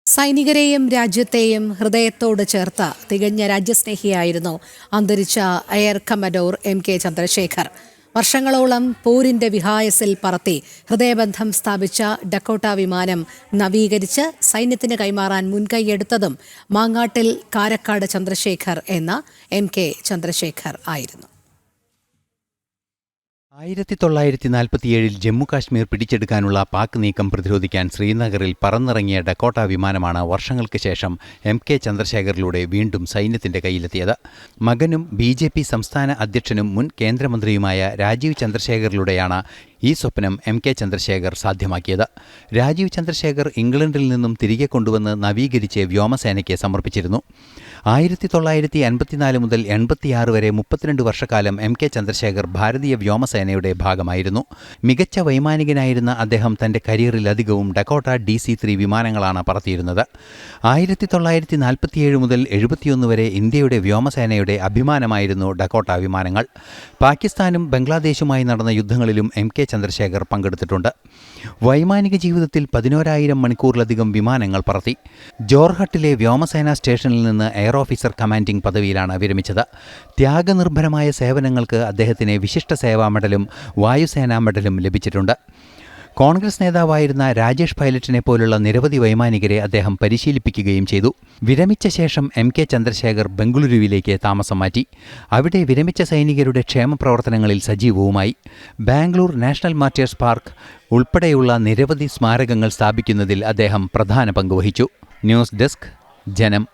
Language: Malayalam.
സൈനികരെയും രാജ്യത്തെയും ഹൃദയത്തോട് ചേർത്ത തികഞ്ഞ രാജ്യസ്നേഹിയായിരുന്നു അന്തരിച്ച എയർ കമ്മഡോർ MK ചന്ദ്രശേഖർ. വർഷങ്ങളോളം പോരിന്റെ വിഹായസിൽ പറത്തി ഹൃദയബന്ധം സ്ഥാപിച്ച ഡക്കോട്ട വിമാനം നവീകരിച്ച് സൈന്യത്തിന് കൈമാറാൻ മുൻകൈയെടുത്തതും മാങ്ങാട്ടിൽ കാരക്കാട് ചന്ദ്രശേഖർ എന്ന MK ചന്ദ്രശേഖർ ആയിരുന്നു. 1947 ജമ്മു കാശ്മീർ പിടിച്ചെടുക്കാനുള്ള പാക് നീക്കം പ്രതിരോധിക്കാൻ ശ്രീനഗറിൽ പറന്നിറങ്ങിയ ഡക്കോട്ട വിമാനമാണ് വർഷങ്ങൾക്ക് ശേഷം MK ചന്ദ്രശേഖറിലൂടെ വീണ്ടും സൈന്യത്തിന്റെ കയ്യിലെത്തിയത്. മകനും BJP സംസ്ഥാന അധ്യക്ഷനും മുൻ കേന്ദ്രമന്ത്രിയുമായ രാജീവ് ചന്ദ്രശേഖറിലൂടെയാണ് ഈ സ്വപ്നം MK ചന്ദ്രശേഖർ സാധ്യമാക്കിയത്. രാജീവ് ചന്ദ്രശേഖർ ഇംഗ്ലണ്ടിൽ നിന്നും തിരികെ കൊണ്ടുവന്ന് നവീകരിച്ച് വ്യോമസേനയ്ക്ക് സമർപ്പിച്ചിരുന്നു. 1954 മുതൽ 86 വരെ 32 വർഷക്കാലം MK ചന്ദ്രശേഖർ ഭാരതീയ വ്യോമസേനയുടെ ഭാഗമായിരുന്നു. മികച്ച വൈമാനികനായിരുന്ന അദ്ദേഹം തന്റെ കരിയറിലധികവും ഡക്കോട്ട DC-3 വിമാനങ്ങളാണ് പറത്തിയിരുന്നത്. 1947 മുതൽ 71 വരെ ഇന്ത്യയുടെ വ്യോമസേനയുടെ അഭിമാനമായിരുന്നു ഡക്കോട്ട വിമാനങ്ങൾ. പാകിസ്ഥാനും ബംഗ്ലാദേശുമായി നടന്ന യുദ്ധങ്ങളിലും MK ചന്ദ്രശേഖർ പങ്കെടുത്തിട്ടുണ്ട്. വൈമാനിക ജീവിതത്തിൽ 11,000 മണിക്കൂറിലധികം വിമാനങ്ങൾ പറത്തി. ജോർഹട്ടിലെ വ്യോമസേനാ സ്റ്റേഷനിൽ നിന്ന് എയർ ഓഫീസർ കമാൻഡിംഗ് പദവിയിലാണ് വിരമിച്ചത്. ത്യാഗനിർഭരമായ സേവനങ്ങൾക്ക് അദ്ദേഹത്തിന് വിശിഷ്ട സേവാ മെഡലും വായുസേനാ മെഡലും ലഭിച്ചിട്ടുണ്ട്. കോൺഗ്രസ് നേതാവായിരുന്ന രാജേഷ് പൈലറ്റിനെ പോലുള്ള നിരവധി വൈമാനികരെ അദ്ദേഹം പരിശീലിപ്പിക്കുകയും ചെയ്തു. വിരമിച്ച ശേഷം MK ചന്ദ്രശേഖർ ബംഗളൂരുവിലേക്ക് താമസം മാറ്റി. അവിടെ വിരമിച്ച സൈനികരുടെ ക്ഷേമപ്രവർത്തനങ്ങളിൽ സജീവവുമായി. ബാംഗ്ലൂർ നാഷണൽ മാർട്ടിയേഴ്സ് പാർക്ക് ഉൾപ്പെടെയുള്ള നിരവധി സ്മാരകങ്ങൾ സ്ഥാപിക്കുന്നതിൽ അദ്ദേഹം പ്രധാന പങ്കുവഹിച്ചു. ന്യൂസ് ഡെസ്ക്, ജനം.